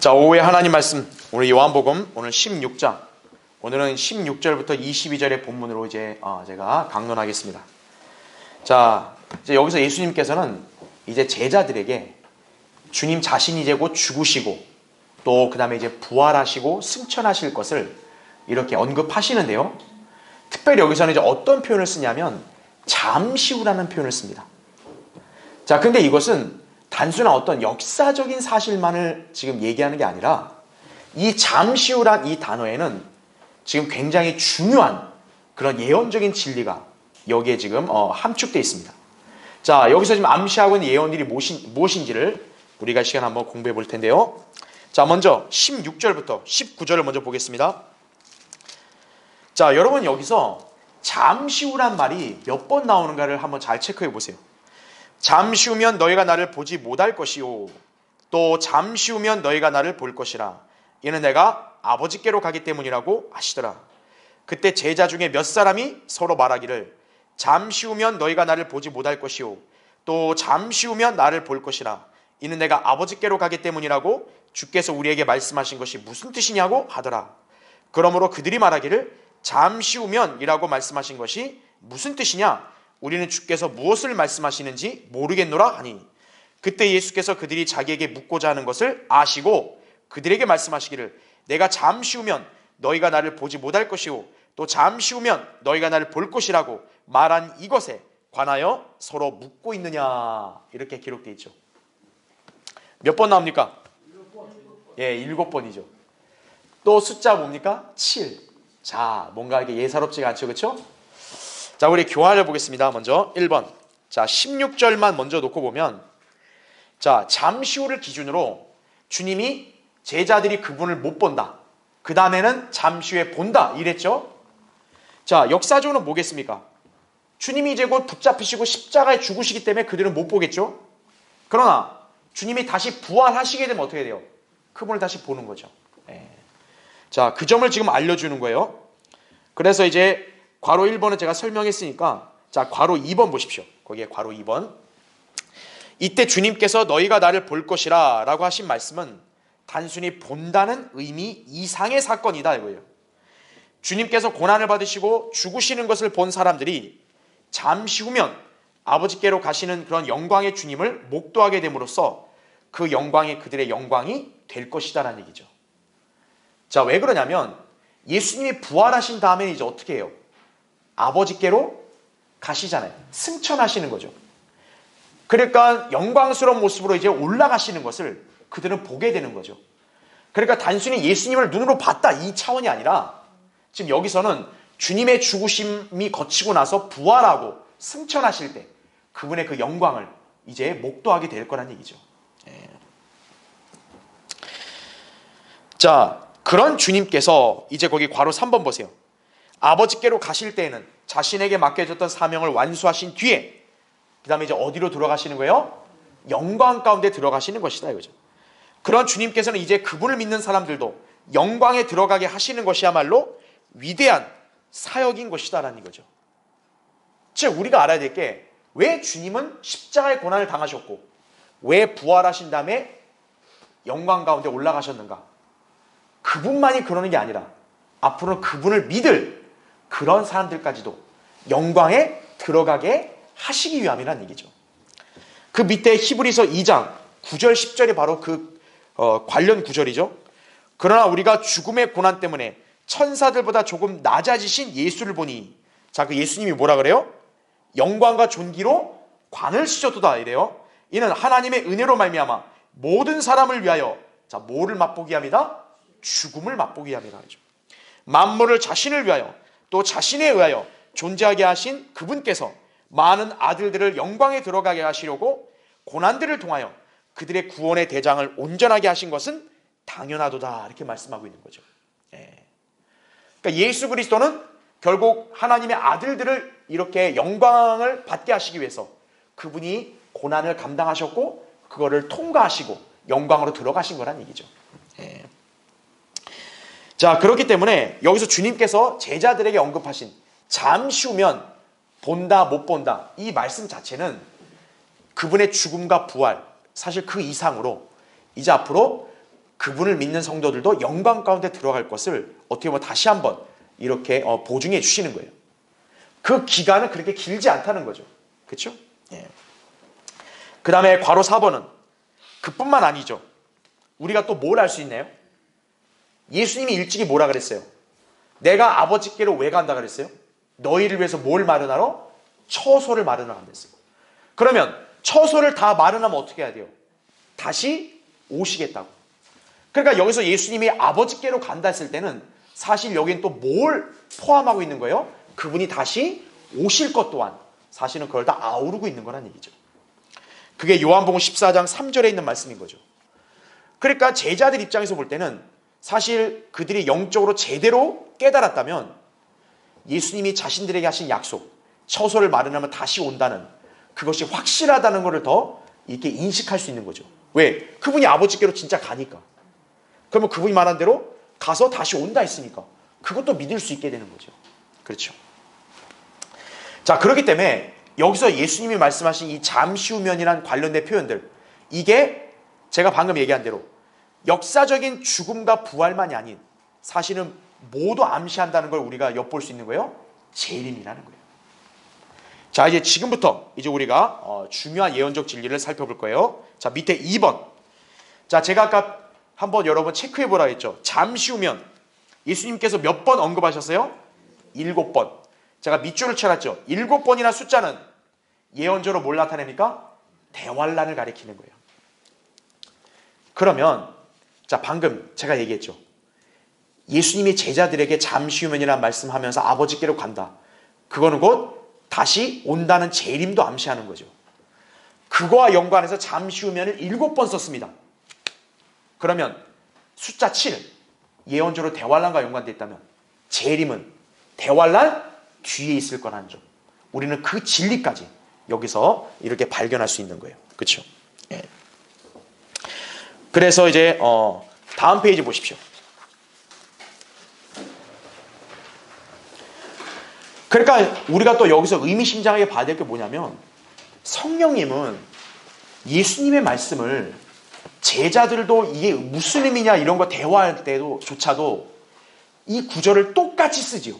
자, 오후에 하나님 말씀, 우리 요한복음 오늘 16장, 오늘은 16절부터 22절의 본문으로 제가 강론하겠습니다. 자, 이제 여기서 예수님께서는 이제 제자들에게 주님 자신이 이제 곧 죽으시고 또 그 다음에 이제 부활하시고 승천하실 것을 이렇게 언급하시는데요. 특별히 여기서는 이제 어떤 표현을 쓰냐면 잠시 후라는 표현을 씁니다. 자, 근데 이것은 단순한 어떤 역사적인 사실만을 지금 얘기하는 게 아니라 이 잠시 후란 이 단어에는 지금 굉장히 중요한 그런 예언적인 진리가 여기에 지금 함축되어 있습니다. 자, 여기서 지금 암시하고 있는 예언들이 무엇인지를 우리가 시간 한번 공부해 볼 텐데요. 자, 먼저 16절부터 19절을 먼저 보겠습니다. 자, 여러분 여기서 잠시 후란 말이 몇 번 나오는가를 한번 잘 체크해 보세요. 잠시 후면 너희가 나를 보지 못할 것이요 또 잠시 후면 너희가 나를 볼 것이라 이는 내가 아버지께로 가기 때문이라고 하시더라. 그때 제자 중에 몇 사람이 서로 말하기를 잠시 후면 너희가 나를 보지 못할 것이요 또 잠시 후면 나를 볼 것이라 이는 내가 아버지께로 가기 때문이라고 주께서 우리에게 말씀하신 것이 무슨 뜻이냐고 하더라. 그러므로 그들이 말하기를 잠시 후면 이라고 말씀하신 것이 무슨 뜻이냐, 우리는 주께서 무엇을 말씀하시는지 모르겠노라 하니, 그때 예수께서 그들이 자기에게 묻고자 하는 것을 아시고 그들에게 말씀하시기를 내가 잠시 후면 너희가 나를 보지 못할 것이요 또 잠시 후면 너희가 나를 볼 것이라고 말한 이것에 관하여 서로 묻고 있느냐, 이렇게 기록되어 있죠. 몇 번 나옵니까? 7번이죠. 또 숫자 뭡니까? 7. 자, 뭔가 이게 예사롭지가 않죠, 그렇죠? 자, 우리 교환을 보겠습니다. 먼저 1번. 자, 16절만 먼저 놓고 보면, 자, 잠시 후를 기준으로 주님이 제자들이 그분을 못 본다, 그 다음에는 잠시 후에 본다 이랬죠. 자, 역사적으로 뭐겠습니까? 주님이 이제 곧 붙잡히시고 십자가에 죽으시기 때문에 그들은 못 보겠죠. 그러나 주님이 다시 부활하시게 되면 어떻게 돼요? 그분을 다시 보는 거죠. 자, 그 점을 지금 알려주는 거예요. 그래서 이제 괄호 1번은 제가 설명했으니까, 자, 괄호 2번 보십시오. 거기에 괄호 2번. 이때 주님께서 너희가 나를 볼 것이라 라고 하신 말씀은 단순히 본다는 의미 이상의 사건이다 이거예요. 주님께서 고난을 받으시고 죽으시는 것을 본 사람들이 잠시 후면 아버지께로 가시는 그런 영광의 주님을 목도하게 됨으로써 그 영광이 그들의 영광이 될 것이다 라는 얘기죠. 자, 왜 그러냐면 예수님이 부활하신 다음에 이제 어떻게 해요? 아버지께로 가시잖아요. 승천하시는 거죠. 그러니까 영광스러운 모습으로 이제 올라가시는 것을 그들은 보게 되는 거죠. 그러니까 단순히 예수님을 눈으로 봤다 이 차원이 아니라 지금 여기서는 주님의 죽으심이 거치고 나서 부활하고 승천하실 때 그분의 그 영광을 이제 목도하게 될 거란 얘기죠. 자, 그런 주님께서 이제 거기 괄호 3번 보세요. 아버지께로 가실 때에는 자신에게 맡겨졌던 사명을 완수하신 뒤에 그 다음에 이제 어디로 들어가시는 거예요? 영광 가운데 들어가시는 것이다 이거죠. 그런 주님께서는 이제 그분을 믿는 사람들도 영광에 들어가게 하시는 것이야말로 위대한 사역인 것이다 라는 거죠. 즉 우리가 알아야 될 게, 왜 주님은 십자가의 고난을 당하셨고 왜 부활하신 다음에 영광 가운데 올라가셨는가? 그분만이 그러는 게 아니라 앞으로 그분을 믿을 그런 사람들까지도 영광에 들어가게 하시기 위함이라는 얘기죠. 그 밑에 히브리서 2장 9절 10절이 바로 그 관련 구절이죠. 그러나 우리가 죽음의 고난 때문에 천사들보다 조금 낮아지신 예수를 보니, 자, 그 예수님이 뭐라 그래요? 영광과 존귀로 관을 씌셨도다 이래요. 이는 하나님의 은혜로 말미암아 모든 사람을 위하여, 자, 뭐를 맛보게 합니다? 죽음을 맛보게 합니다. 만물을 자신을 위하여 또 자신에 의하여 존재하게 하신 그분께서 많은 아들들을 영광에 들어가게 하시려고 고난들을 통하여 그들의 구원의 대장을 온전하게 하신 것은 당연하도다, 이렇게 말씀하고 있는 거죠. 그러니까 예수 그리스도는 결국 하나님의 아들들을 이렇게 영광을 받게 하시기 위해서 그분이 고난을 감당하셨고 그거를 통과하시고 영광으로 들어가신 거란 얘기죠. 자, 그렇기 때문에 여기서 주님께서 제자들에게 언급하신 잠시 후면 본다 못 본다 이 말씀 자체는 그분의 죽음과 부활, 사실 그 이상으로 이제 앞으로 그분을 믿는 성도들도 영광 가운데 들어갈 것을 어떻게 보면 다시 한번 이렇게 보증해 주시는 거예요. 그 기간은 그렇게 길지 않다는 거죠. 그렇죠? 예. 그 다음에 괄호 4번은 그뿐만 아니죠. 우리가 또 뭘 할 수 있나요? 예수님이 일찍이 뭐라 그랬어요? 내가 아버지께로 왜 간다 그랬어요? 너희를 위해서 뭘 마련하러? 처소를 마련하러 간댔어요. 그러면 처소를 다 마련하면 어떻게 해야 돼요? 다시 오시겠다고. 그러니까 여기서 예수님이 아버지께로 간다 했을 때는 사실 여기는 또 뭘 포함하고 있는 거예요? 그분이 다시 오실 것 또한 사실은 그걸 다 아우르고 있는 거란 얘기죠. 그게 요한복음 14장 3절에 있는 말씀인 거죠. 그러니까 제자들 입장에서 볼 때는 사실 그들이 영적으로 제대로 깨달았다면 예수님이 자신들에게 하신 약속, 처소를 마련하면 다시 온다는 그것이 확실하다는 것을 더 이렇게 인식할 수 있는 거죠. 왜? 그분이 아버지께로 진짜 가니까. 그러면 그분이 말한 대로 가서 다시 온다 했으니까 그것도 믿을 수 있게 되는 거죠. 그렇죠. 자, 그렇기 때문에 여기서 예수님이 말씀하신 이 잠시 후면이란 관련된 표현들, 이게 제가 방금 얘기한 대로 역사적인 죽음과 부활만이 아닌 사실은 모두 암시한다는 걸 우리가 엿볼 수 있는 거예요. 재림이라는 거예요. 자, 이제 지금부터 이제 우리가 중요한 예언적 진리를 살펴볼 거예요. 자, 밑에 2번. 자, 제가 아까 한번 여러분 체크해 보라 했죠. 잠시 후면 예수님께서 몇 번 언급하셨어요? 7번. 제가 밑줄을 쳐놨죠. 7번이나 숫자는 예언적으로 뭘 나타냅니까? 대환란을 가리키는 거예요. 그러면 자, 방금 제가 얘기했죠. 예수님이 제자들에게 잠시 후면이라는 말씀하면서 아버지께로 간다. 그거는 곧 다시 온다는 재림도 암시하는 거죠. 그거와 연관해서 잠시 후면을 7번 썼습니다. 그러면 숫자 7, 예언적으로 대환란과 연관되어 있다면 재림은 대환란 뒤에 있을 거라는 점. 우리는 그 진리까지 여기서 이렇게 발견할 수 있는 거예요. 그렇죠? 예. 그래서 이제 다음 페이지 보십시오. 그러니까 우리가 또 여기서 의미심장하게 봐야 될 게 뭐냐면 성령님은 예수님의 말씀을 제자들도 이게 무슨 의미냐 이런 거 대화할 때조차도 이 구절을 똑같이 쓰지요.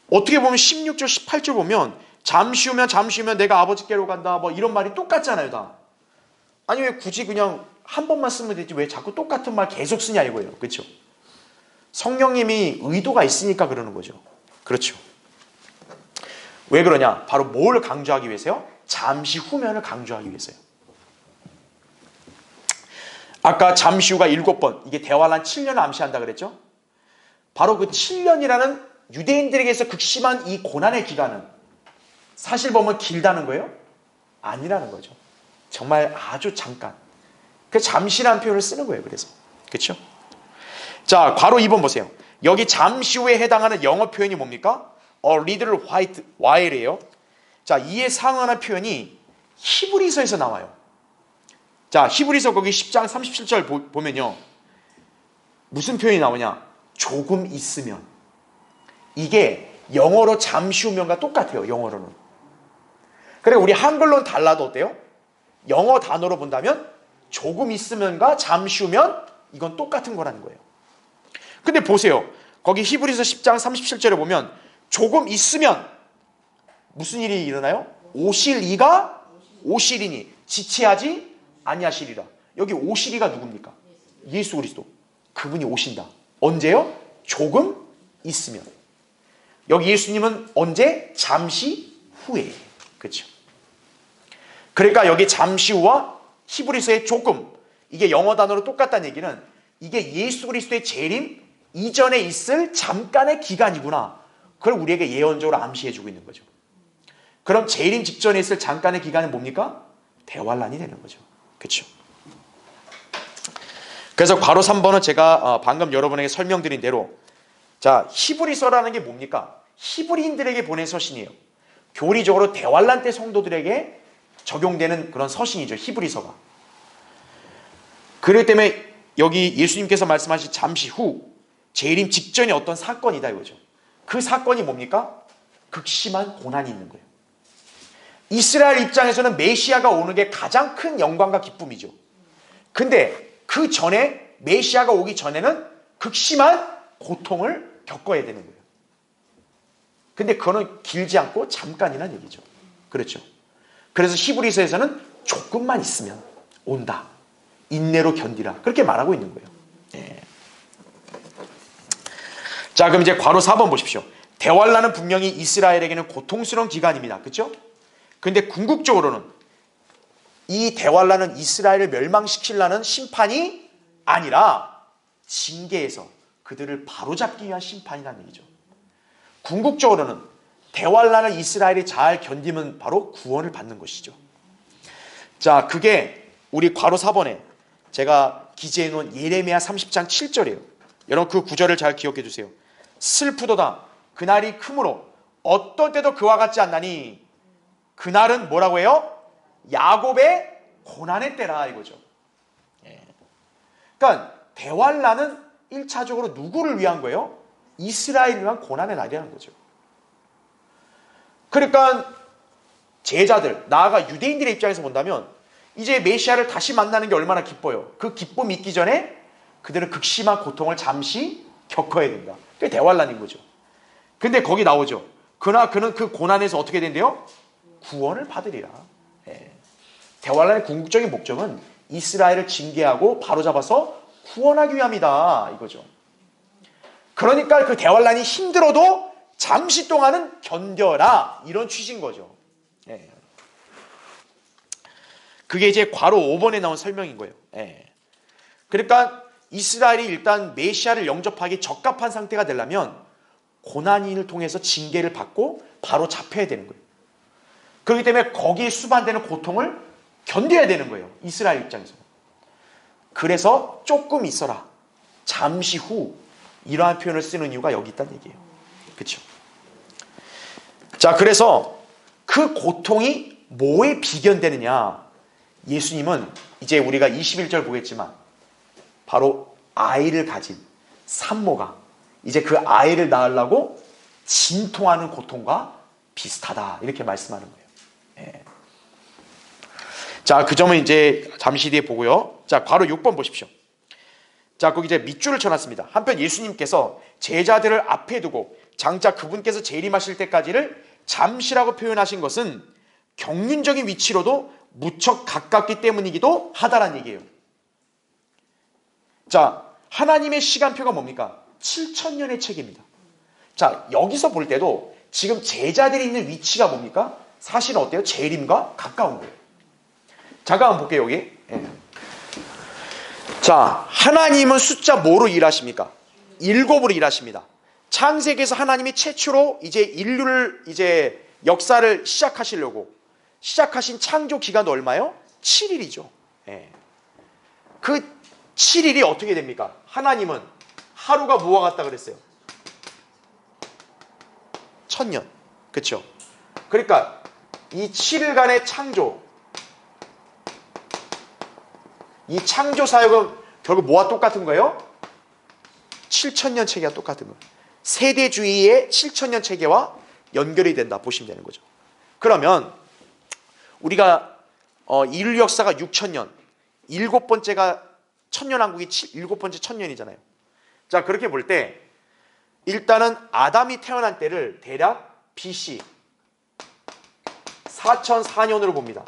어떻게 보면 16절 18절 보면 잠시 후면 내가 아버지께로 간다 뭐 이런 말이 똑같잖아요 다. 아니 왜 굳이 그냥 한 번만 쓰면 되지 왜 자꾸 똑같은 말 계속 쓰냐 이거예요. 그렇죠? 성령님이 의도가 있으니까 그러는 거죠. 그렇죠. 왜 그러냐? 바로 뭘 강조하기 위해서요? 잠시 후면을 강조하기 위해서요. 아까 잠시 후가 7번, 이게 대환란 7년을 암시한다 그랬죠? 바로 그 7년이라는 유대인들에게서 극심한 이 고난의 기간은 사실 보면 길다는 거예요? 아니라는 거죠. 정말 아주 잠깐. 그 잠시라는 표현을 쓰는 거예요. 그래서. 그렇죠? 자, 괄호 2번 보세요. 여기 잠시 후에 해당하는 영어 표현이 뭡니까? A little while이에요. 자, 이에 상응하는 표현이 히브리서에서 나와요. 자, 히브리서 거기 10장 37절 보면요. 무슨 표현이 나오냐? 조금 있으면. 이게 영어로 잠시 후면과 똑같아요. 영어로는. 그래 우리 한글로는 달라도 어때요? 영어 단어로 본다면 조금 있으면과 잠시 후면 이건 똑같은 거라는 거예요. 근데 보세요. 거기 히브리서 10장 37절에 보면 조금 있으면 무슨 일이 일어나요? 오실 이가 오시리니 지체하지 아니하시리라. 여기 오시리가 누굽니까? 예수 그리스도. 그분이 오신다. 언제요? 조금 있으면. 여기 예수님은 언제? 잠시 후에. 그렇죠? 그러니까 여기 잠시 후와 히브리서의 조금, 이게 영어 단어로 똑같다는 얘기는 이게 예수 그리스도의 재림 이전에 있을 잠깐의 기간이구나. 그걸 우리에게 예언적으로 암시해주고 있는 거죠. 그럼 재림 직전에 있을 잠깐의 기간은 뭡니까? 대환란이 되는 거죠. 그렇죠? 그래서 괄호 3번은 제가 방금 여러분에게 설명드린 대로 자, 히브리서라는 게 뭡니까? 히브리인들에게 보낸 서신이에요. 교리적으로 대환란 때 성도들에게 적용되는 그런 서신이죠. 히브리서가. 그렇기 때문에 여기 예수님께서 말씀하신 잠시 후 재림 직전에 어떤 사건이다 이거죠. 그 사건이 뭡니까? 극심한 고난이 있는 거예요. 이스라엘 입장에서는 메시아가 오는 게 가장 큰 영광과 기쁨이죠. 근데 그 전에 메시아가 오기 전에는 극심한 고통을 겪어야 되는 거예요. 근데 그거는 길지 않고 잠깐이란 얘기죠. 그렇죠. 그래서 히브리서에서는 조금만 있으면 온다. 인내로 견디라. 그렇게 말하고 있는 거예요. 예. 자, 그럼 이제 괄호 4번 보십시오. 대환란은 분명히 이스라엘에게는 고통스러운 기간입니다. 그렇죠? 근데 궁극적으로는 이 대환란은 이스라엘을 멸망시키려는 심판이 아니라 징계에서 그들을 바로잡기 위한 심판이라는 얘기죠. 궁극적으로는 대환란을 이스라엘이 잘 견디면 바로 구원을 받는 것이죠. 자, 그게 우리 괄호 4번에 제가 기재해 놓은 예레미야 30장 7절이에요. 여러분 그 구절을 잘 기억해 주세요. 슬프도다 그날이 크므로 어떤 때도 그와 같지 않나니 그날은 뭐라고 해요? 야곱의 고난의 때라 이거죠. 예. 그러니까 대환란은 1차적으로 누구를 위한 거예요? 이스라엘을 위한 고난의 날이라는 거죠. 그러니까 제자들, 나아가 유대인들의 입장에서 본다면 이제 메시아를 다시 만나는 게 얼마나 기뻐요. 그 기쁨이 있기 전에 그들은 극심한 고통을 잠시 겪어야 된다. 그게 대환란인 거죠. 근데 거기 나오죠. 그러나 그는 그 고난에서 어떻게 된대요? 구원을 받으리라. 예. 대환란의 궁극적인 목적은 이스라엘을 징계하고 바로잡아서 구원하기 위함이다 이거죠. 그러니까 그 대환란이 힘들어도 잠시 동안은 견뎌라 이런 취지인 거죠. 예. 그게 이제 괄호 5번에 나온 설명인 거예요. 예. 그러니까 이스라엘이 일단 메시아를 영접하기 적합한 상태가 되려면 고난인을 통해서 징계를 받고 바로 잡혀야 되는 거예요. 그렇기 때문에 거기에 수반되는 고통을 견뎌야 되는 거예요. 이스라엘 입장에서. 그래서 조금 있어라. 잠시 후 이러한 표현을 쓰는 이유가 여기 있다는 얘기예요. 그렇죠? 자, 그래서 그 고통이 뭐에 비견되느냐? 예수님은 이제 우리가 21절 보겠지만 바로 아이를 가진 산모가 이제 그 아이를 낳으려고 진통하는 고통과 비슷하다 이렇게 말씀하는 거예요. 예. 자, 그 점은 이제 잠시 뒤에 보고요. 자, 괄호 6번 보십시오. 자, 거기 이제 밑줄을 쳐놨습니다. 한편 예수님께서 제자들을 앞에 두고 장차 그분께서 재림하실 때까지를 잠시라고 표현하신 것은 경륜적인 위치로도 무척 가깝기 때문이기도 하다라는 얘기예요. 자, 하나님의 시간표가 뭡니까? 7,000년의 책입니다. 자, 여기서 볼 때도 지금 제자들이 있는 위치가 뭡니까? 사실은 어때요? 재림과 가까운 거예요. 잠깐 한번 볼게요, 여기. 예. 자, 하나님은 숫자 뭐로 일하십니까? 7으로 일하십니다. 창세기에서 하나님이 최초로 이제 인류를 이제 역사를 시작하시려고 시작하신 창조 기간도 얼마요? 7일이죠. 예. 그 7일이 어떻게 됩니까? 하나님은 하루가 뭐와 같다 그랬어요? 1000년. 그렇죠? 그러니까 이 7일간의 창조, 이 창조 사역은 결국 뭐와 똑같은 거예요? 7,000년 체계와 똑같은 거예요. 세대주의의 7,000년 체계와 연결이 된다 보시면 되는 거죠. 그러면 우리가 인류 역사가 6,000년, 7번째가 천년왕국이 7번째 천년이잖아요. 자, 그렇게 볼 때 일단은 아담이 태어난 때를 대략 BC 4004년으로 봅니다.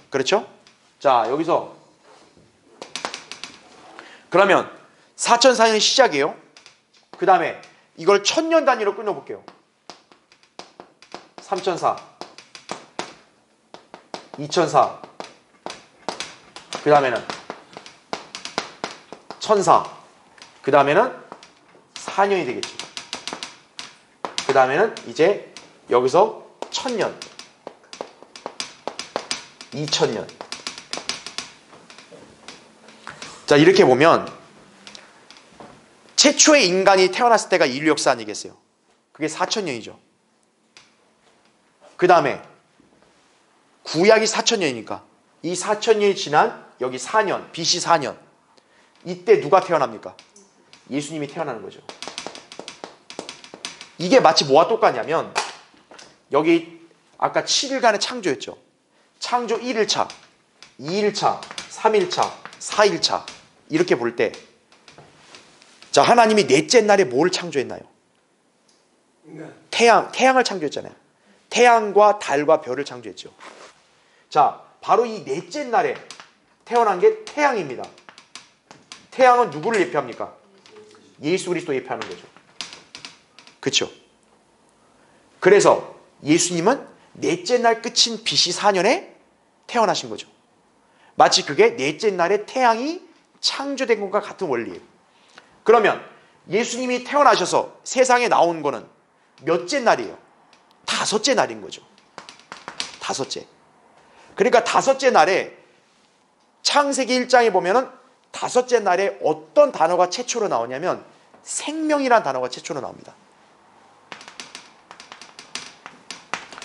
그렇죠? 자, 여기서 그러면 4004년이 시작이에요. 그 다음에 이걸 1000년 단위로 끊어볼게요. 3004, 2004, 그 다음에는 1004, 그 다음에는 4년이 되겠죠. 그 다음에는 이제 여기서 1000년, 2000년. 자, 이렇게 보면 최초의 인간이 태어났을 때가 인류 역사 아니겠어요? 그게 4000년이죠. 그 다음에 구약이 4000년이니까 이 4000년이 지난 여기 4년, BC 4년. 이때 누가 태어납니까? 예수님이 태어나는 거죠. 이게 마치 뭐와 똑같냐면 여기 아까 7일간의 창조였죠. 창조 1일차, 2일차, 3일차, 4일차 이렇게 볼 때, 자, 하나님이 넷째 날에 뭘 창조했나요? 태양을 창조했잖아요. 태양과 달과 별을 창조했죠. 자, 바로 이 넷째 날에 태어난 게 태양입니다. 태양은 누구를 예표합니까? 예수 그리스도 예표하는 거죠. 그렇죠? 그래서 예수님은 넷째 날 끝인 BC 4년에 태어나신 거죠. 마치 그게 넷째 날에 태양이 창조된 것과 같은 원리예요. 그러면 예수님이 태어나셔서 세상에 나온 거는 몇째 날이에요? 다섯째 날인 거죠. 다섯째. 그러니까 다섯째 날에 창세기 1장에 보면은 다섯째 날에 어떤 단어가 최초로 나오냐면 생명이라는 단어가 최초로 나옵니다.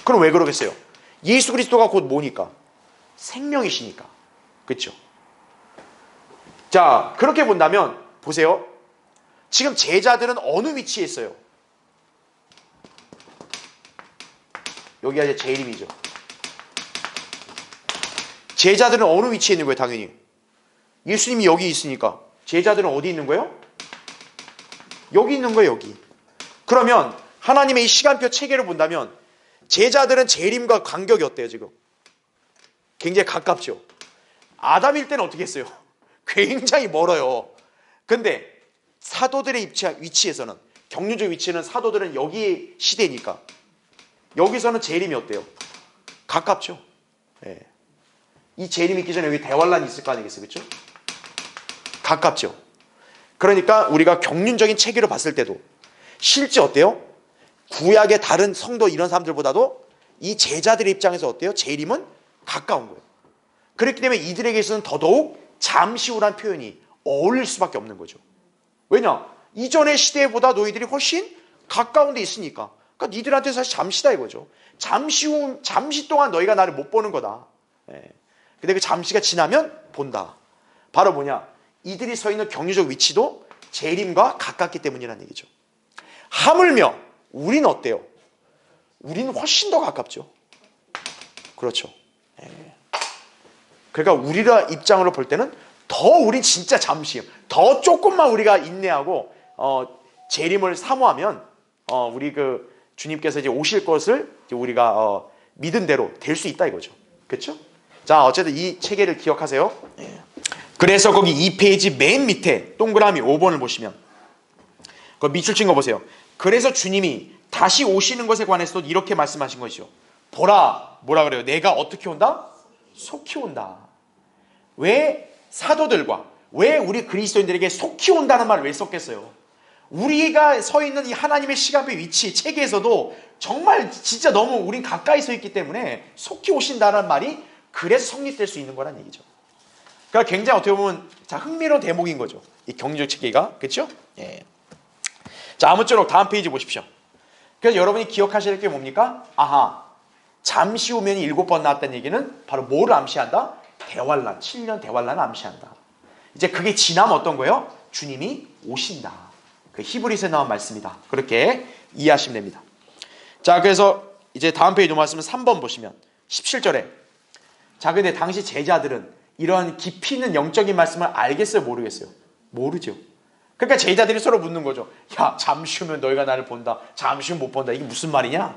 그럼 왜 그러겠어요? 예수 그리스도가 곧 뭐니까? 생명이시니까. 그렇죠? 자, 그렇게 본다면 보세요. 지금 제자들은 어느 위치에 있어요? 여기가 이제 재림이죠. 제자들은 어느 위치에 있는 거예요? 당연히 예수님이 여기 있으니까 제자들은 어디 있는 거예요? 여기 있는 거예요. 여기. 그러면 하나님의 이 시간표 체계를 본다면 제자들은 재림과 간격이 어때요? 지금 굉장히 가깝죠. 아담일 때는 어떻게 했어요? 굉장히 멀어요. 근데 사도들의 위치에서는, 경륜적 위치는 사도들은 여기 시대니까 여기서는 재림이 어때요? 가깝죠. 예. 이 재림이 있기 전에 여기 대환란이 있을 거 아니겠어요? 그렇죠? 가깝죠. 그러니까 우리가 경륜적인 체계로 봤을 때도 실제 어때요? 구약의 다른 성도 이런 사람들보다도 이 제자들의 입장에서 어때요? 재림은 가까운 거예요. 그렇기 때문에 이들에게서는 더더욱 잠시 후란 표현이 어울릴 수밖에 없는 거죠. 왜냐? 이전의 시대보다 너희들이 훨씬 가까운 데 있으니까. 그러니까 니들한테 사실 잠시다 이거죠. 잠시 동안 너희가 나를 못 보는 거다. 예. 근데 그 잠시가 지나면 본다. 바로 뭐냐? 이들이 서 있는 경유적 위치도 재림과 가깝기 때문이라는 얘기죠. 하물며 우리는 어때요? 우리는 훨씬 더 가깝죠. 그렇죠. 예. 그러니까 우리가 입장으로 볼 때는 더 우린 진짜 잠시, 더 조금만 우리가 인내하고 재림을 사모하면 우리 그 주님께서 이제 오실 것을 이제 우리가 믿은 대로 될 수 있다 이거죠. 그렇죠? 자, 어쨌든 이 체계를 기억하세요. 예. 그래서 거기 2페이지 맨 밑에 동그라미 5번을 보시면 그 밑줄 친 거 보세요. 그래서 주님이 다시 오시는 것에 관해서도 이렇게 말씀하신 것이죠. 보라, 뭐라 그래요? 내가 어떻게 온다? 속히 온다. 왜 사도들과 왜 우리 그리스도인들에게 속히 온다는 말을 왜 썼겠어요? 우리가 서 있는 이 하나님의 시간의 위치, 체계에서도 정말 진짜 너무 우린 가까이 서 있기 때문에 속히 오신다는 말이 그래서 성립될 수 있는 거란 얘기죠. 그러니까 굉장히 어떻게 보면 자, 흥미로운 대목인 거죠. 이 경륜적 체계가. 그렇죠? 예. 자, 아무쪼록 다음 페이지 보십시오. 그래서 여러분이 기억하셔야 될 게 뭡니까? 아하, 잠시 후면 7번 나왔다는 얘기는 바로 뭐를 암시한다? 대환란, 7년 대환란을 암시한다. 이제 그게 지나면 어떤 거예요? 주님이 오신다. 그 히브리서에 나온 말씀이다. 그렇게 이해하시면 됩니다. 자, 그래서 이제 다음 페이지 말씀은 3번 보시면 17절에 자, 근데 당시 제자들은 이런 깊이 있는 영적인 말씀을 알겠어요? 모르겠어요? 모르죠. 그러니까 제자들이 서로 묻는 거죠. 야, 잠시 후면 너희가 나를 본다. 잠시 후면 못 본다. 이게 무슨 말이냐?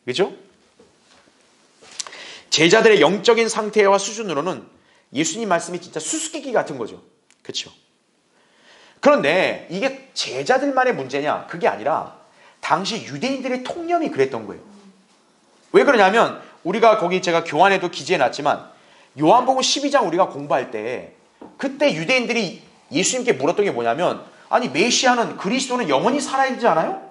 그죠? 제자들의 영적인 상태와 수준으로는 예수님 말씀이 진짜 수수께끼 같은 거죠. 그렇죠? 그런데 이게 제자들만의 문제냐? 그게 아니라 당시 유대인들의 통념이 그랬던 거예요. 왜 그러냐면 우리가 거기 제가 교환에도 기재해놨지만 요한복음 12장 우리가 공부할 때 그때 유대인들이 예수님께 물었던 게 뭐냐면 아니 메시아는 그리스도는 영원히 살아야 되지 않아요?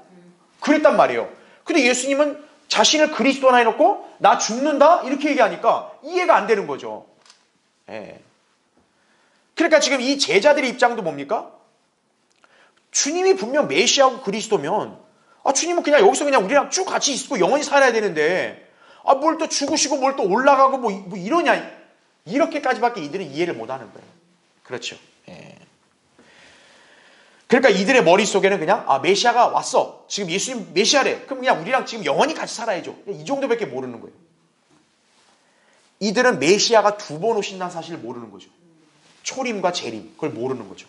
그랬단 말이에요. 근데 예수님은 자신을 그리스도나 해놓고 나 죽는다? 이렇게 얘기하니까 이해가 안 되는 거죠. 예. 그러니까 지금 이 제자들의 입장도 뭡니까? 주님이 분명 메시아고 그리스도면 주님은 그냥 여기서 그냥 우리랑 쭉 같이 있고 영원히 살아야 되는데 뭘 또 죽으시고 뭘 또 올라가고 뭐 이러냐 이렇게까지밖에 이들은 이해를 못하는 거예요. 그렇죠. 예. 그러니까 이들의 머릿속에는 그냥 메시아가 왔어. 지금 예수님 메시아래. 그럼 그냥 우리랑 지금 영원히 같이 살아야죠. 이 정도밖에 모르는 거예요. 이들은 메시아가 2번 오신다는 사실을 모르는 거죠. 초림과 재림, 그걸 모르는 거죠.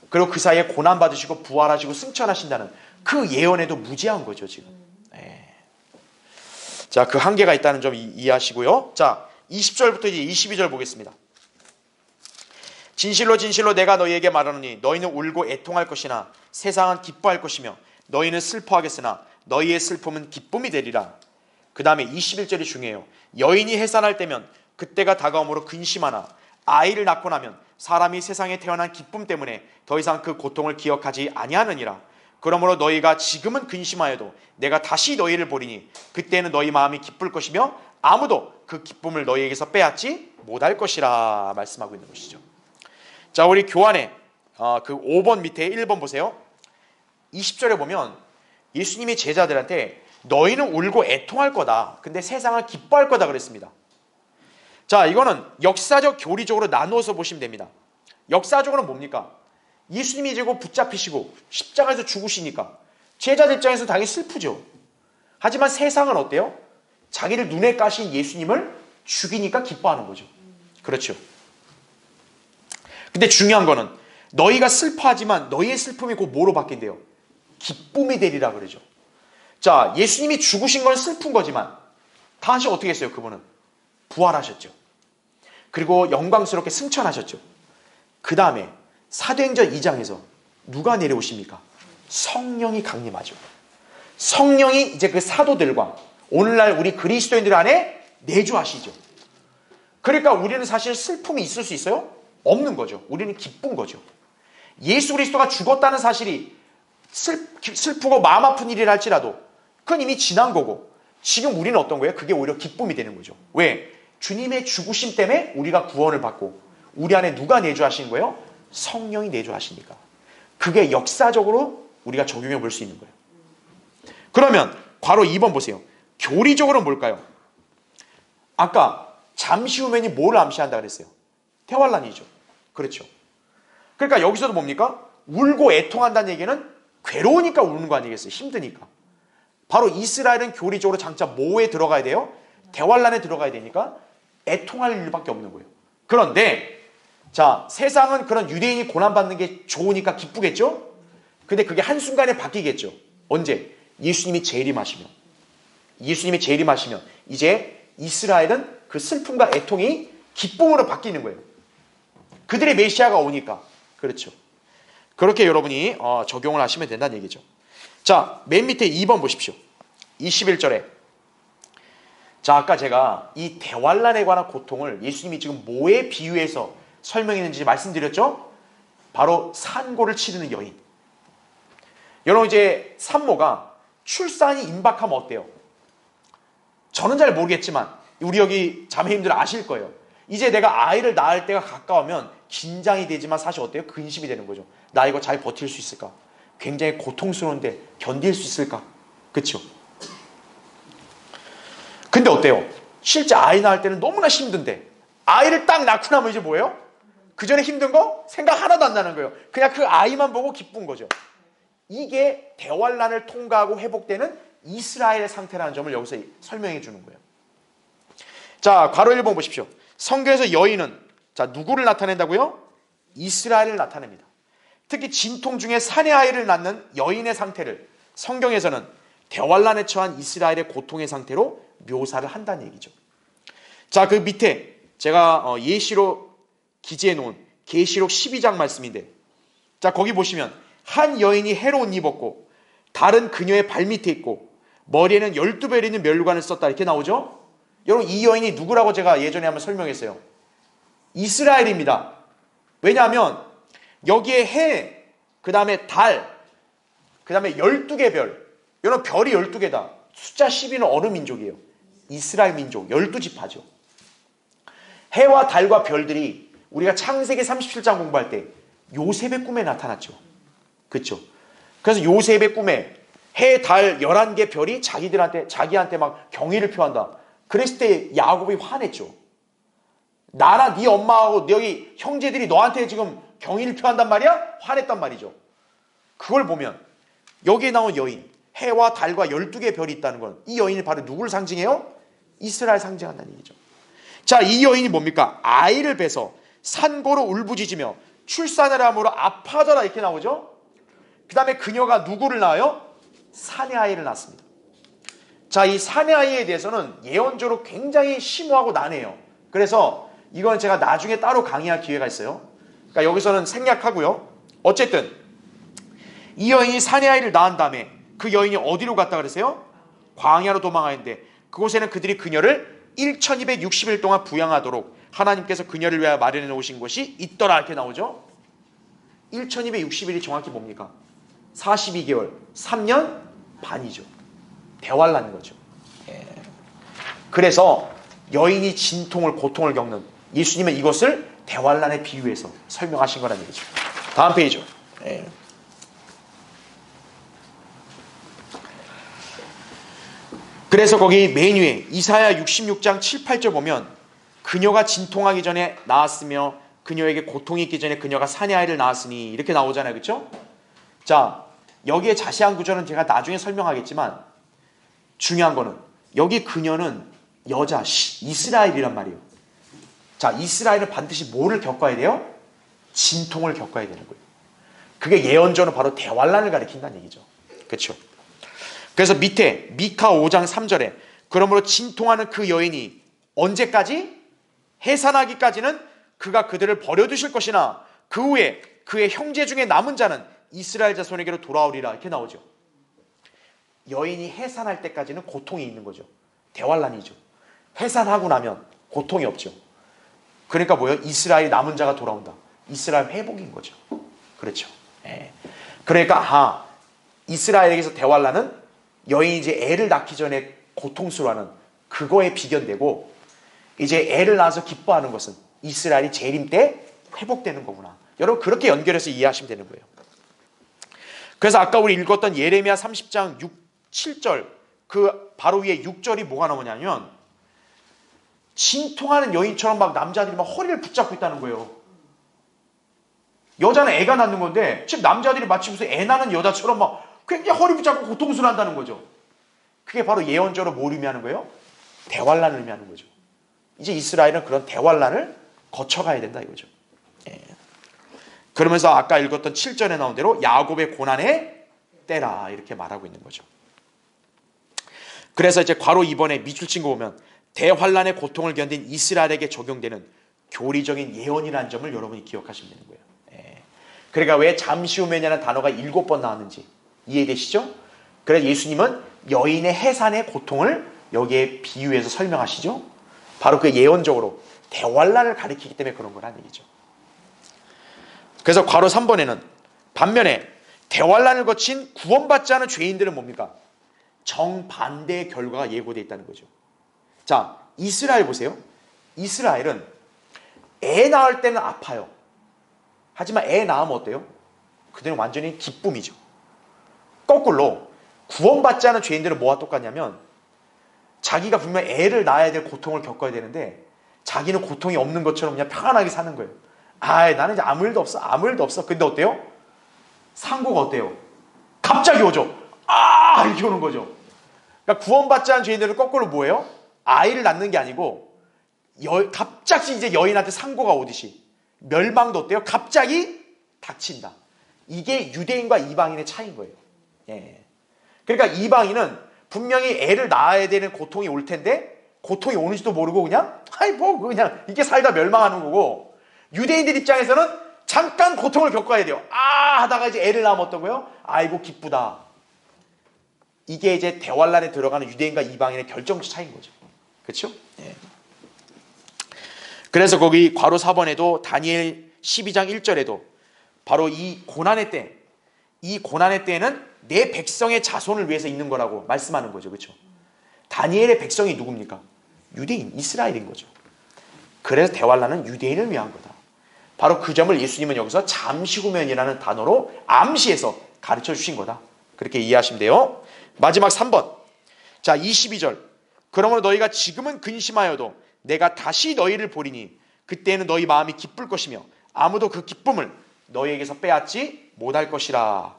그리고 그 사이에 고난받으시고 부활하시고 승천하신다는 그 예언에도 무지한 거죠, 지금. 네. 자, 그 한계가 있다는 점 이해하시고요. 자, 20절부터 이제 22절 보겠습니다. 진실로 진실로 내가 너희에게 말하노니 너희는 울고 애통할 것이나 세상은 기뻐할 것이며 너희는 슬퍼하겠으나 너희의 슬픔은 기쁨이 되리라. 그 다음에 21절이 중요해요. 여인이 해산할 때면 그때가 다가옴으로 근심하나 아이를 낳고 나면 사람이 세상에 태어난 기쁨 때문에 더 이상 그 고통을 기억하지 아니하느니라. 그러므로 너희가 지금은 근심하여도 내가 다시 너희를 보리니 그때는 너희 마음이 기쁠 것이며 아무도 그 기쁨을 너희에게서 빼앗지 못할 것이라 말씀하고 있는 것이죠. 자, 우리 교환에 그 5번 밑에 1번 보세요. 20절에 보면 예수님이 제자들한테 너희는 울고 애통할 거다. 근데 세상은 기뻐할 거다 그랬습니다. 자, 이거는 역사적 교리적으로 나누어서 보시면 됩니다. 역사적으로는 뭡니까? 예수님이 지금 붙잡히시고 십자가에서 죽으시니까 제자들 입장에서 당연히 슬프죠. 하지만 세상은 어때요? 자기를 눈에 까신 예수님을 죽이니까 기뻐하는 거죠. 그렇죠. 근데 중요한 거는 너희가 슬퍼하지만 너희의 슬픔이 곧 뭐로 바뀐대요? 기쁨이 되리라 그러죠. 자, 예수님이 죽으신 건 슬픈 거지만 다시 어떻게 했어요? 그분은 부활하셨죠. 그리고 영광스럽게 승천하셨죠. 그 다음에 사도행전 2장에서 누가 내려오십니까? 성령이 강림하죠. 성령이 이제 그 사도들과 오늘날 우리 그리스도인들 안에 내주하시죠. 그러니까 우리는 사실 슬픔이 있을 수 있어요? 없는 거죠. 우리는 기쁜 거죠. 예수 그리스도가 죽었다는 사실이 슬프고 마음 아픈 일이라 할지라도 그건 이미 지난 거고 지금 우리는 어떤 거예요? 그게 오히려 기쁨이 되는 거죠. 왜? 주님의 죽으심 때문에 우리가 구원을 받고 우리 안에 누가 내주하시는 거예요? 성령이 내주하시니까. 그게 역사적으로 우리가 적용해 볼 수 있는 거예요. 그러면 바로 2번 보세요. 교리적으로는 뭘까요? 아까 잠시 후면이 뭘 암시한다 그랬어요? 태환란이죠. 그렇죠. 그러니까 여기서도 뭡니까? 울고 애통한다는 얘기는 괴로우니까 우는 거 아니겠어요? 힘드니까. 바로 이스라엘은 교리적으로 장차 뭐에 들어가야 돼요? 대환란에 들어가야 되니까 애통할 일밖에 없는 거예요. 그런데 자, 세상은 그런 유대인이 고난받는 게 좋으니까 기쁘겠죠? 근데 그게 한순간에 바뀌겠죠. 언제? 예수님이 재림하시면. 예수님이 재림하시면 이제 이스라엘은 그 슬픔과 애통이 기쁨으로 바뀌는 거예요. 그들의 메시아가 오니까. 그렇죠. 그렇게 여러분이 적용을 하시면 된다는 얘기죠. 자, 맨 밑에 2번 보십시오. 21절에 자, 아까 제가 이 대환란에 관한 고통을 예수님이 지금 뭐에 비유해서 설명했는지 말씀드렸죠? 바로 산고를 치르는 여인. 여러분 이제 산모가 출산이 임박하면 어때요? 저는 잘 모르겠지만 우리 여기 자매님들 아실 거예요. 이제 내가 아이를 낳을 때가 가까우면 긴장이 되지만 사실 어때요? 근심이 되는 거죠. 나 이거 잘 버틸 수 있을까? 굉장히 고통스러운데 견딜 수 있을까? 그렇죠? 근데 어때요? 실제 아이 낳을 때는 너무나 힘든데 아이를 딱 낳고 나면 이제 뭐예요? 그 전에 힘든 거 생각 하나도 안 나는 거예요. 그냥 그 아이만 보고 기쁜 거죠. 이게 대환란을 통과하고 회복되는 이스라엘의 상태라는 점을 여기서 설명해 주는 거예요. 자, 괄호 1번 보십시오. 성경에서 여인은 자, 누구를 나타낸다고요? 이스라엘을 나타냅니다. 특히 진통 중에 사내 아이를 낳는 여인의 상태를 성경에서는 대환란에 처한 이스라엘의 고통의 상태로 묘사를 한다는 얘기죠. 자, 그 밑에 제가 예시로 기재해 놓은 계시록 12장 말씀인데 자, 거기 보시면 한 여인이 해로 옷 입었고 다른 그녀의 발밑에 있고 머리에는 12별 있는 멸관을 썼다 이렇게 나오죠. 여러분 이 여인이 누구라고 제가 예전에 한번 설명했어요. 이스라엘입니다. 왜냐하면 여기에 해, 그 다음에 달, 그 다음에 12개 별. 여러분 별이 12개다. 숫자 12는 어느 민족이에요? 이스라엘 민족 12지파죠. 해와 달과 별들이 우리가 창세기 37장 공부할 때 요셉의 꿈에 나타났죠. 그렇죠? 그래서 요셉의 꿈에 해, 달 11개 별이 자기한테 막 경의를 표한다. 그랬을 때 야곱이 화냈죠. 나나 네 엄마하고 너희 형제들이 너한테 지금 경의를 표한단 말이야? 화냈단 말이죠. 그걸 보면 여기에 나온 여인, 해와 달과 12개의 별이 있다는 건 이 여인이 바로 누구를 상징해요? 이스라엘 상징한다는 얘기죠. 자, 이 여인이 뭡니까? 아이를 뵈서 산고로 울부짖으며 출산을 함으로 아파하더라 이렇게 나오죠. 그 다음에 그녀가 누구를 낳아요? 사내 아이를 낳습니다. 자, 이 사내 아이에 대해서는 예언적으로 굉장히 심오하고 난해해요. 그래서 이건 제가 나중에 따로 강의할 기회가 있어요. 그러니까 여기서는 생략하고요. 어쨌든 이 여인이 사내 아이를 낳은 다음에 그 여인이 어디로 갔다 그랬어요? 광야로 도망하는데 그곳에는 그들이 그녀를 1260일 동안 부양하도록 하나님께서 그녀를 위하여 마련해 놓으신 곳이 있더라 이렇게 나오죠. 1260일이 정확히 뭡니까? 42개월, 3년 반이죠. 대환란인 거죠. 그래서 여인이 진통을, 고통을 겪는, 예수님은 이것을 대환란에 비유해서 설명하신 거라는 얘기죠. 다음 페이지죠. 그래서 거기 맨 위에 이사야 66장 7, 8절 보면 그녀가 진통하기 전에 낳았으며 그녀에게 고통이 있기 전에 그녀가 사내 아이를 낳았으니 이렇게 나오잖아요. 그렇죠? 자, 여기에 자세한 구절은 제가 나중에 설명하겠지만 중요한 거는 여기 그녀는 여자, 이스라엘이란 말이에요. 자, 이스라엘은 반드시 뭐를 겪어야 돼요? 진통을 겪어야 되는 거예요. 그게 예언적으로 바로 대환란을 가리킨다는 얘기죠. 그렇죠? 그래서 밑에 미카 5장 3절에 그러므로 진통하는 그 여인이 언제까지? 해산하기까지는 그가 그들을 버려두실 것이나 그 후에 그의 형제 중에 남은 자는 이스라엘 자손에게로 돌아오리라 이렇게 나오죠. 여인이 해산할 때까지는 고통이 있는 거죠. 대환란이죠. 해산하고 나면 고통이 없죠. 그러니까 뭐예요? 이스라엘 남은 자가 돌아온다. 이스라엘 회복인 거죠. 그렇죠. 그러니까 이스라엘에게서 대환란은 여인이 이제 애를 낳기 전에 고통스러워하는 그거에 비견되고 이제 애를 낳아서 기뻐하는 것은 이스라엘이 재림 때 회복되는 거구나. 여러분 그렇게 연결해서 이해하시면 되는 거예요. 그래서 아까 우리 읽었던 예레미야 30장 6, 7절 그 바로 위에 6절이 뭐가 나오냐면 진통하는 여인처럼 막 남자들이 막 허리를 붙잡고 있다는 거예요. 여자는 애가 낳는 건데 지금 남자들이 마치 무슨 애 낳는 여자처럼 막 굉장히 허리 붙잡고 고통스러워한다는 거죠. 그게 바로 예언적으로 뭘 의미하는 거예요? 대환란을 의미하는 거죠. 이제 이스라엘은 그런 대환란을 거쳐가야 된다 이거죠. 그러면서 아까 읽었던 7절에 나온 대로 야곱의 고난의 때라 이렇게 말하고 있는 거죠. 그래서 이제 괄호 2번에 밑줄 친 거 보면 대환란의 고통을 견딘 이스라엘에게 적용되는 교리적인 예언이라는 점을 여러분이 기억하시면 되는 거예요. 그러니까 왜 잠시 후면이라는 단어가 7번 나왔는지 이해되시죠? 그래서 예수님은 여인의 해산의 고통을 여기에 비유해서 설명하시죠. 바로 그 예언적으로 대환란을 가리키기 때문에 그런 거란 얘기죠. 그래서 괄호 3번에는 반면에 대환란을 거친 구원받지 않은 죄인들은 뭡니까? 정반대의 결과가 예고되어 있다는 거죠. 자, 이스라엘 보세요. 이스라엘은 애 낳을 때는 아파요. 하지만 애 낳으면 어때요? 그들은 완전히 기쁨이죠. 거꾸로 구원받지 않은 죄인들은 뭐와 똑같냐면 자기가 분명 애를 낳아야 될 고통을 겪어야 되는데 자기는 고통이 없는 것처럼 그냥 편안하게 사는 거예요. 나는 이제 아무 일도 없어. 아무 일도 없어. 근데 어때요? 상고가 어때요? 갑자기 오죠. 이렇게 오는 거죠. 그러니까 구원받지 않은 죄인들은 거꾸로 뭐예요? 아이를 낳는 게 아니고 갑자기 이제 여인한테 상고가 오듯이 멸망도 어때요? 갑자기 닥친다. 이게 유대인과 이방인의 차이인 거예요. 그러니까 이방인은 분명히 애를 낳아야 되는 고통이 올 텐데 고통이 오는지도 모르고 그냥 그냥 이게 살다 멸망하는 거고 유대인들 입장에서는 잠깐 고통을 겪어야 돼요. 하다가 이제 애를 낳으면 어떤 거예요? 아이고 기쁘다. 이게 이제 대환란에 들어가는 유대인과 이방인의 결정적 차이인 거죠. 그렇죠? 그래서 거기 괄호 4번에도 다니엘 12장 1절에도 바로 이 고난의 때에는 내 백성의 자손을 위해서 있는 거라고 말씀하는 거죠. 그렇죠? 다니엘의 백성이 누굽니까? 유대인, 이스라엘인 거죠. 그래서 대환란은 유대인을 위한 거다. 바로 그 점을 예수님은 여기서 잠시 후면이라는 단어로 암시해서 가르쳐 주신 거다. 그렇게 이해하시면 돼요. 마지막 3번. 자, 22절. 그러므로 너희가 지금은 근심하여도 내가 다시 너희를 보리니 그때는 너희 마음이 기쁠 것이며 아무도 그 기쁨을 너희에게서 빼앗지 못할 것이라.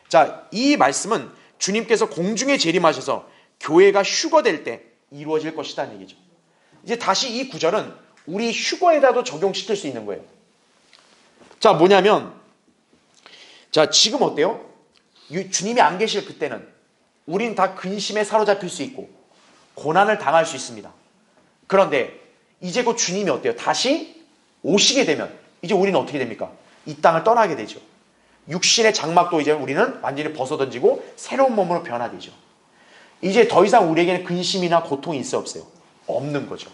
자, 이 말씀은 주님께서 공중에 재림하셔서 교회가 휴거될 때 이루어질 것이라는 얘기죠. 이제 다시 이 구절은 우리 휴거에다도 적용시킬 수 있는 거예요. 자, 뭐냐면, 자, 지금 어때요? 주님이 안 계실 그때는 우린 다 근심에 사로잡힐 수 있고 고난을 당할 수 있습니다. 그런데 이제 곧 주님이 어때요? 다시 오시게 되면 이제 우리는 어떻게 됩니까? 이 땅을 떠나게 되죠. 육신의 장막도 이제 우리는 완전히 벗어던지고 새로운 몸으로 변화되죠. 이제 더 이상 우리에게는 근심이나 고통이 있어 없어요? 없는 거죠.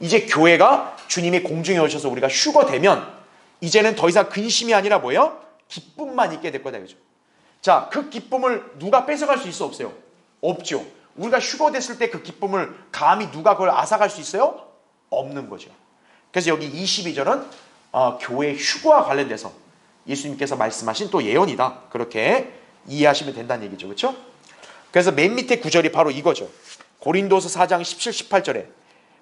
이제 교회가 주님이 공중에 오셔서 우리가 휴거되면 이제는 더 이상 근심이 아니라 뭐예요? 기쁨만 있게 될 거다, 그죠? 자, 그 기쁨을 누가 뺏어갈 수 있어 없어요? 없죠. 우리가 휴거됐을 때 그 기쁨을 감히 누가 그걸 앗아갈 수 있어요? 없는 거죠. 그래서 여기 22절은 교회 휴거와 관련돼서 예수님께서 말씀하신 또 예언이다. 그렇게 이해하시면 된다는 얘기죠. 그렇죠? 그래서 맨 밑에 구절이 바로 이거죠. 고린도서 4장 17, 18절에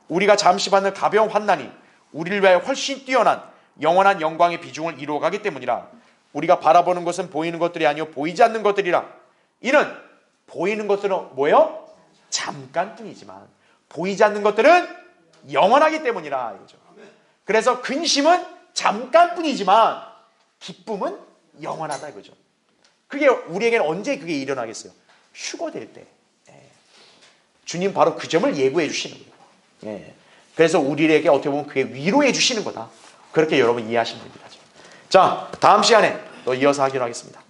우리가 잠시 받는 가벼운 환난이 우리를 위하여 훨씬 뛰어난 영원한 영광의 비중을 이루어가기 때문이라. 우리가 바라보는 것은 보이는 것들이 아니요 보이지 않는 것들이라. 이는 보이는 것들은 뭐예요? 잠깐뿐이지만 보이지 않는 것들은 영원하기 때문이라. 이거죠. 그래서 근심은 잠깐뿐이지만 기쁨은 영원하다, 이거죠. 그게 우리에게는 언제 그게 일어나겠어요? 휴거될 때. 주님 바로 그 점을 예고해 주시는 거예요. 그래서 우리에게 어떻게 보면 그게 위로해 주시는 거다. 그렇게 여러분 이해하시면 됩니다. 자, 다음 시간에 또 이어서 하기로 하겠습니다.